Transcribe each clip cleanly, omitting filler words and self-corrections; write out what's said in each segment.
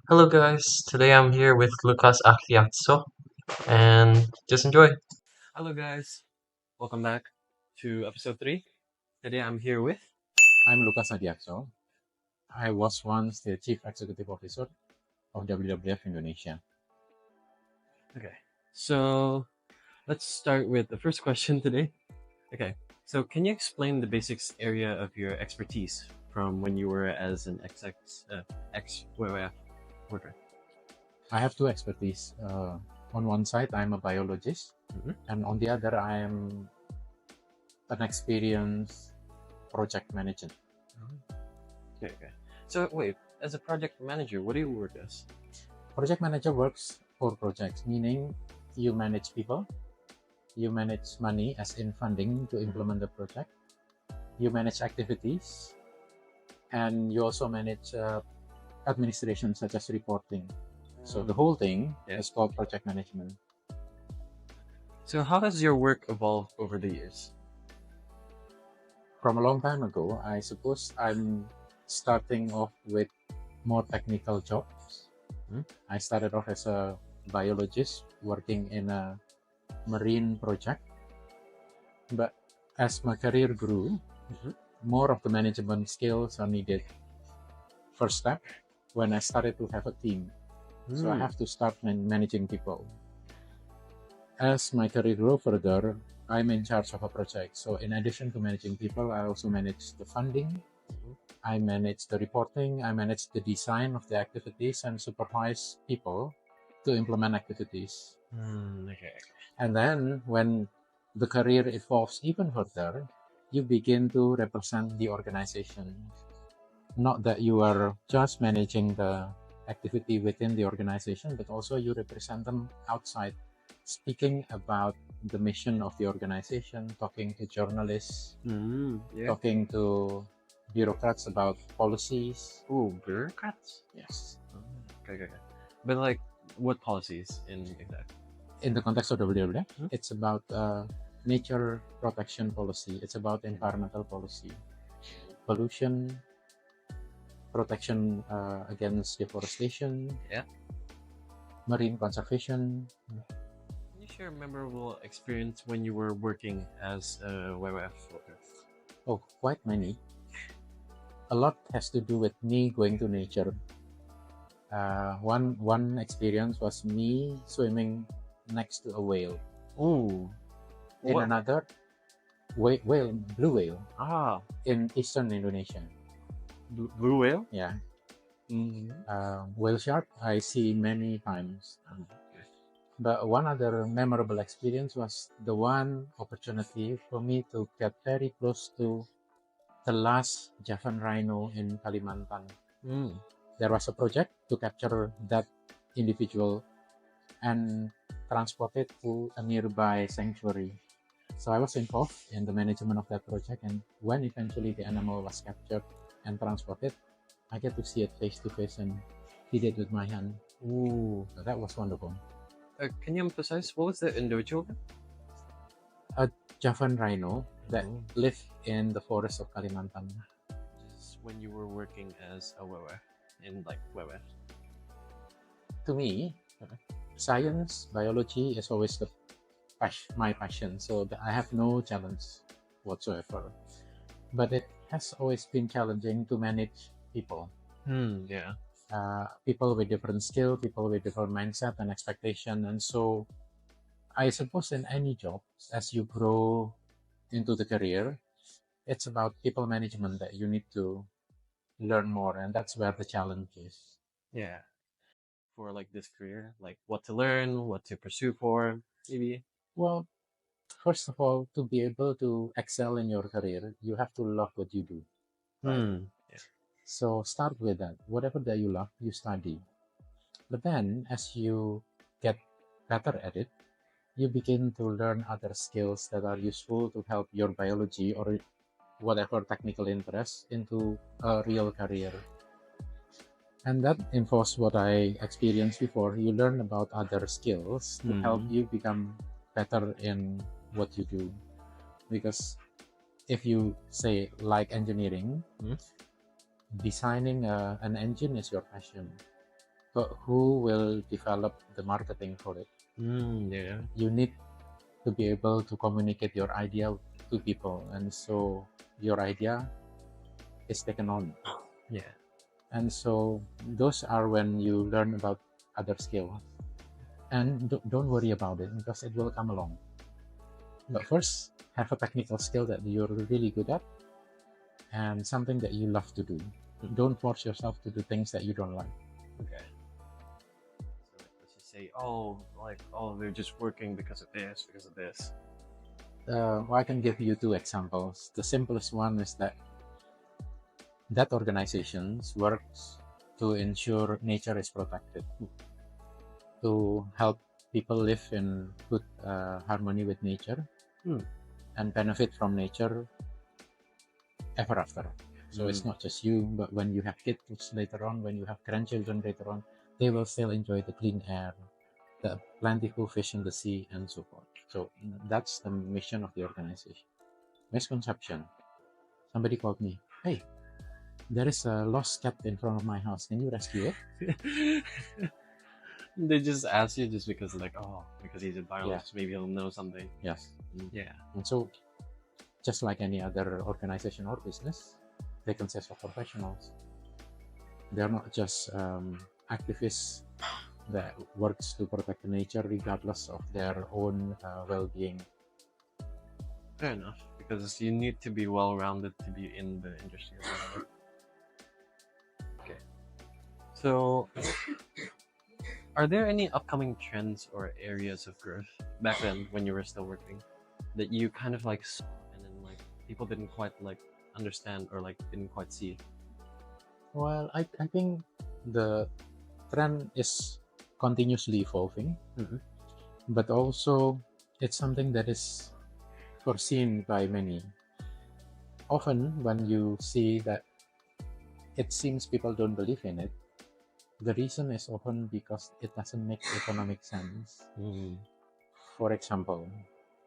Hello guys, today I'm here with Lucas Acquiazzo and just enjoy. Hello, guys. Welcome back to episode 3. Today I'm here with. I'm Lucas Adiakso. I was once the Chief Executive Officer of WWF Indonesia. Okay, so let's start with the first question today. Okay, so can you explain the basics area of your expertise from when you were as an ex WWF worker? I have two expertise. On one side, I'm a biologist, Mhm. and on the other, I am an experienced project manager. Okay. So, wait, as a project manager, what do you work as? Project manager works for projects, meaning you manage people, you manage money, as in funding to implement the project, you manage activities, and you also manage administration such as reporting. So the whole thing Yeah. is called project management. So, how has your work evolved over the years? From a long time ago, I suppose I'm starting off with more technical jobs. I started off as a biologist working in a marine project. But as my career grew, more of the management skills are needed. First step, when I started to have a team. So I have to start managing people. As my career grew further, I'm in charge of a project. So in addition to managing people, I also manage the funding. I manage the reporting. I manage the design of the activities and supervise people to implement activities. Okay. And then when the career evolves even further, you begin to represent the organization. Not that you are just managing the activity within the organization, but also you represent them outside, speaking about the mission of the organization, talking to journalists, Yeah. talking to bureaucrats about policies. Ooh, bureaucrats? Yes. Okay. But like, what policies in exact? In the context of WWF, it's about nature protection policy. It's about environmental policy, pollution, protection against deforestation, Yeah. marine conservation. Can you share a memorable experience when you were working as a WWF worker? Oh, quite many. A lot has to do with me going to nature. One experience was me swimming next to a whale. Ooh. In What? another, blue whale Ah, in eastern Indonesia. blue whale? Yeah. Mm-hmm. Whale shark I see many times. But one other memorable experience was the one opportunity for me to get very close to the last Javan rhino in Kalimantan. There was a project to capture that individual and transport it to a nearby sanctuary. So I was involved in the management of that project, and when eventually the animal was captured and transported, I get to see it face to face and feed it with my hand. Ooh. So that was wonderful. Can you emphasize what was the individual? A Javan rhino that lived in the forest of Kalimantan. Just when you were working as a WWF in like WWF. To me, science, biology is always my passion, so I have no challenge whatsoever. But it has always been challenging to manage people. Yeah. People with different skill, people with different mindset and expectation. And so I suppose in any job, as you grow into the career, it's about people management that you need to learn more. And that's where the challenge is. Yeah. For like this career, like what to learn, what to pursue for, maybe. Well, first of all, to be able to excel in your career, you have to love what you do. Right? Yeah. So start with that. Whatever that you love, you study. But then as you get better at it, you begin to learn other skills that are useful to help your biology or whatever technical interest into a real career. And that involves what I experienced before. You learn about other skills to help you become better in what you do. Because if you say like engineering, designing an engine is your passion. but who will develop the marketing for it? Yeah. You need to be able to communicate your idea to people, and so your idea is taken on. Yeah. And so those are when you learn about other skills. And don't worry about it, because it will come along. But first, have a technical skill that you're really good at and something that you love to do. Don't force yourself to do things that you don't like. Okay. So let's just say, they're just working because of this, because of this. Well, I can give you two examples. The simplest one is that organizations works to ensure nature is protected, to help people live in good harmony with nature and benefit from nature ever after. So it's not just you, but when you have kids later on, when you have grandchildren later on, they will still enjoy the clean air, the plentiful fish in the sea, and so forth. So that's the mission of the organization. Misconception. Somebody called me, hey, there is a lost cat in front of my house. Can you rescue it? They just ask you just because because he's a biologist, Yeah. maybe he'll know something. Yes. Yeah. And so, just like any other organization or business, they consist of professionals. They're not just activists that works to protect the nature regardless of their own well-being. Fair enough, because you need to be well-rounded to be in the industry. Okay. So, are there any upcoming trends or areas of growth back then when you were still working that you kind of saw and then people didn't quite understand or didn't quite see? Well, I think the trend is continuously evolving, but also it's something that is foreseen by many. Often when you see that it seems people don't believe in it, the reason is often because it doesn't make economic sense. For example,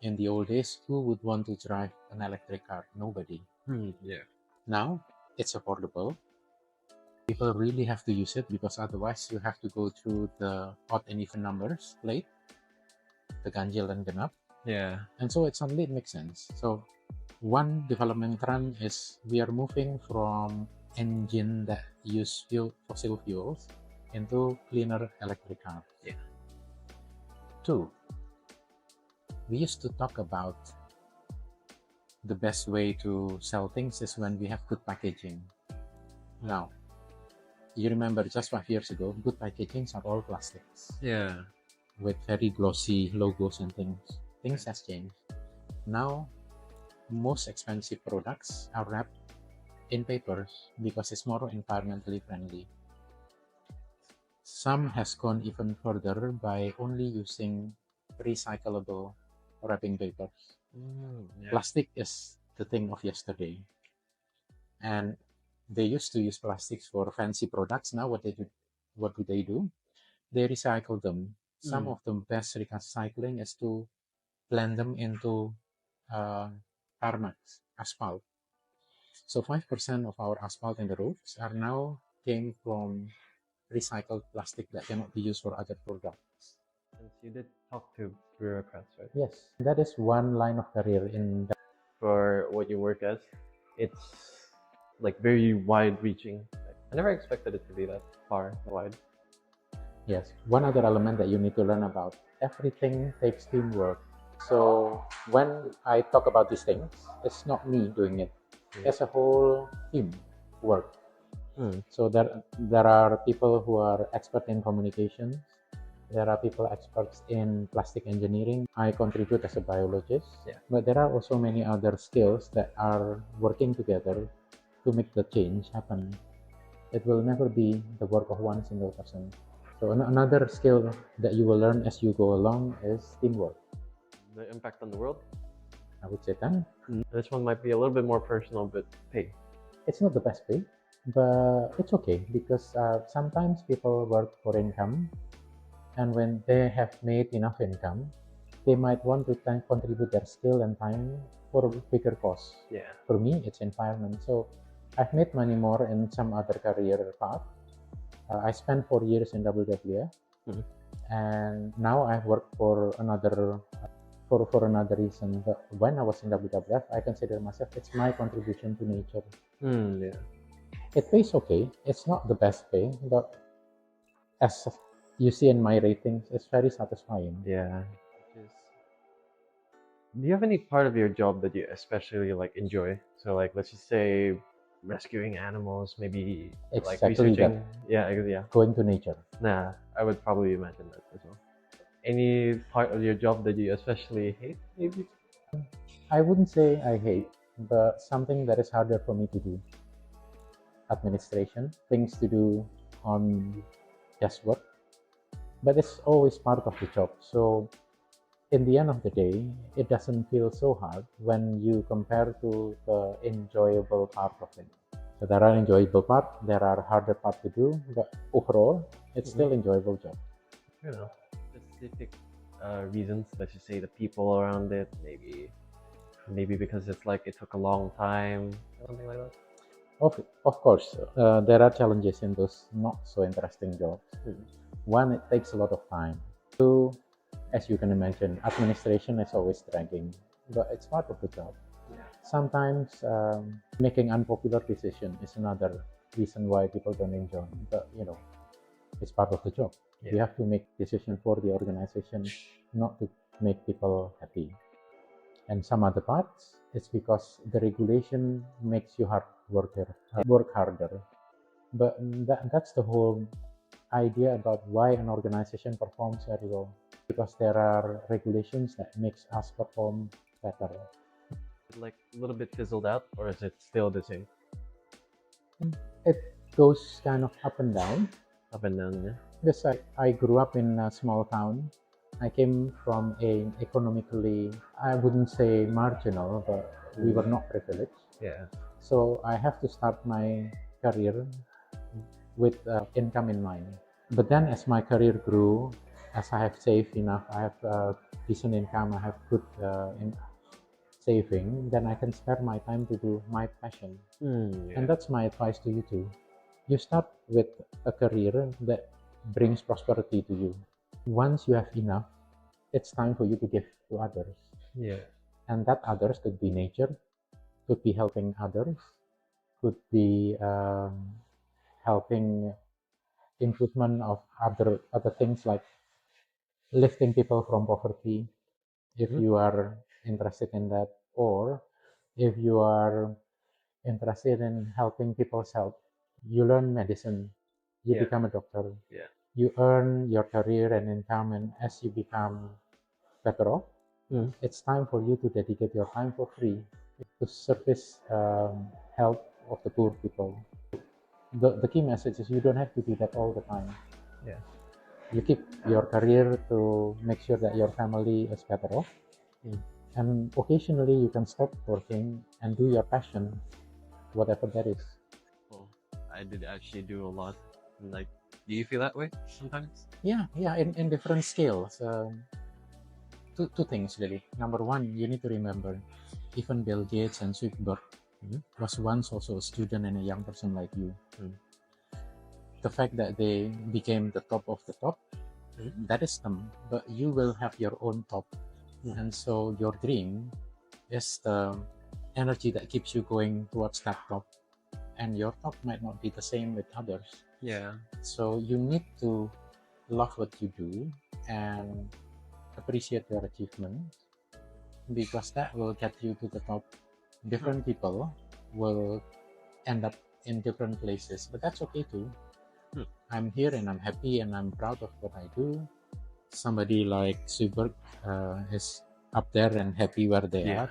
in the old days, who would want to drive an electric car? Nobody. Yeah. Now it's affordable. People really have to use it, because otherwise you have to go through the odd and even numbers plate, the ganjil and genap. Yeah. And so it suddenly makes sense. So one development trend is we are moving from engine that use fossil fuels into cleaner electric cars. Yeah. Two, we used to talk about the best way to sell things is when we have good packaging. Now, you remember just 5 years ago, good packagings are all plastics. Yeah. With very glossy logos and things. Things has changed. Now, most expensive products are wrapped in papers because it's more environmentally friendly. Some has gone even further by only using recyclable wrapping papers. Yeah. Plastic is the thing of yesterday. And they used to use plastics for fancy products. Now what do they do? They recycle them. Some of the best recycling is to blend them into tarmac, asphalt. So 5% of our asphalt in the roads are now came from recycled plastic that cannot be used for other products. And you did talk to bureaucrats, right? Yes, that is one line of career in For what you work as. It's very wide-reaching. I never expected it to be that far wide. Yes, one other element that you need to learn about, everything takes teamwork. So when I talk about these things, it's not me doing it. It's a whole team work. So there are people who are expert in communications. There are people experts in plastic engineering. I contribute as a biologist. Yeah. But there are also many other skills that are working together to make the change happen. It will never be the work of one single person. So another skill that you will learn as you go along is teamwork. The impact on the world? I would say 10. This one might be a little bit more personal, but pay. It's not the best pay, but it's okay, because sometimes people work for income, and when they have made enough income, they might want to contribute their skill and time for a bigger cause. Yeah. For me, it's environment. So I've made money more in some other career path, I spent 4 years in WWF, Mhm. and now I work for another reason. But when I was in WWF, I consider myself it's my contribution to nature. Yeah. It pays okay. It's not the best pay, but as you see in my ratings, it's very satisfying. Yeah. Do you have any part of your job that you especially like enjoy? So like let's just say rescuing animals, maybe like Exactly that. researching. Yeah, yeah. Going to nature. Nah, I would probably imagine that as well. Any part of your job that you especially hate, maybe? I wouldn't say I hate, but something that is harder for me to do. Administration, things to do on just work, but it's always part of the job. So in the end of the day, it doesn't feel so hard when you compare to the enjoyable part of it. So there are enjoyable part, there are harder part to do, but overall, it's still enjoyable job. You know, specific reasons. Let's just say the people around it, maybe because it's like it took a long time, something like that. Of course, there are challenges in those not so interesting jobs. One, it takes a lot of time. Two, as you can imagine, administration is always dragging, but it's part of the job. Sometimes making unpopular decision is another reason why people don't enjoy. But it's part of the job. You have to make decision for the organization, not to make people happy. And some other parts, it's because the regulation makes you work harder. But that's the whole idea about why an organization performs very well, because there are regulations that makes us perform better. Like a little bit fizzled out, or is it still the same? It goes kind of up and down. Up and down, yeah. Yes, I grew up in a small town. I came from a economically, I wouldn't say marginal, but we were not privileged. Yeah. So I have to start my career with income in mind. But then as my career grew, as I have saved enough, I have decent income, I have good saving, then I can spare my time to do my passion. And that's my advice to you too. You start with a career that brings prosperity to you. Once you have enough, it's time for you to give to others. Yeah. And that others could be nature, could be helping others, could be helping improvement of other things like lifting people from poverty, if you are interested in that, or if you are interested in helping people's health, you learn medicine, you become a doctor, you earn your career and income, and as you become better off, it's time for you to dedicate your time for free to service health of the poor people. The key message is you don't have to do that all the time. Yeah. You keep your career to make sure that your family is better off, and occasionally you can stop working and do your passion, whatever that is. Well, I did actually do a lot. Like, do you feel that way sometimes? Yeah, in different scales. Two things really. Number one, you need to remember, even Bill Gates and Zuckerberg was once also a student and a young person like you. The fact that they became the top of the top, that is them, but you will have your own top. And so your dream is the energy that keeps you going towards that top. And your top might not be the same with others. Yeah. So you need to love what you do and appreciate your achievements, because that will get you to the top. Different people will end up in different places, but that's okay too. I'm here and I'm happy and I'm proud of what I do. Somebody like Zuberg is up there and happy where they are,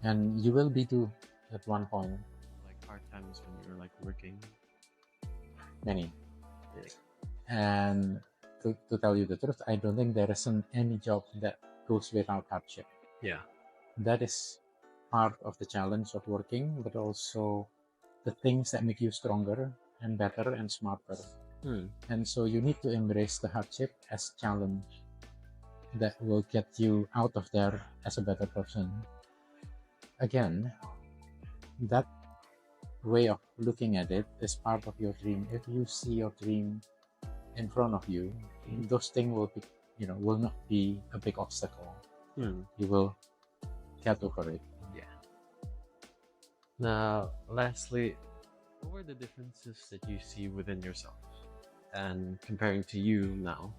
and you will be too at one point. Like hard times when you're like working. Many. And to tell you the truth, I don't think there isn't any job that goes without hardship. Yeah. That is part of the challenge of working, but also the things that make you stronger and better and smarter. And so you need to embrace the hardship as challenge that will get you out of there as a better person. Again, that way of looking at it is part of your dream. If you see your dream in front of you, those things will be, will not be a big obstacle. You will get over it. Yeah. Now, lastly, what were the differences that you see within yourself and comparing to you now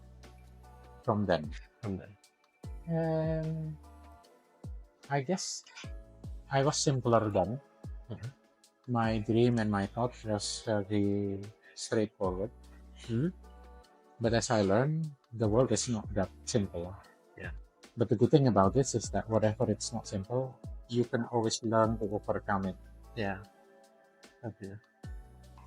From then, from then? I guess I was simpler then. Mhm. My dream and my thought was very straightforward. But as I learned, the world is not that simple. Yeah. But the good thing about this is that whatever it's not simple, you can always learn to overcome it. Yeah. Okay.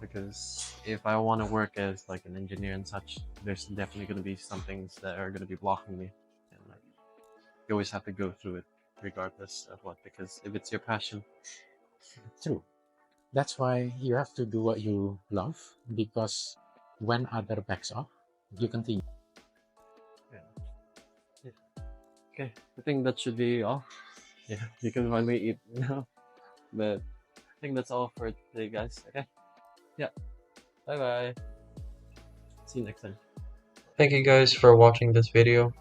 Because if I want to work as like an engineer and such, there's definitely going to be some things that are going to be blocking me, and like you always have to go through it, regardless of what. Because if it's your passion, True. That's why you have to do what you love, because when other backs off, you continue. yeah. Okay, I think that should be all. Yeah, you can finally eat now. But I think that's all for today, guys. Okay. Yeah. Bye bye. See you next time. Thank you guys for watching this video.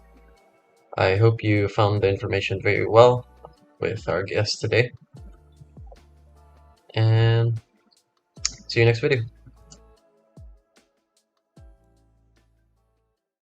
I hope you found the information very well with our guest today. And see you next video.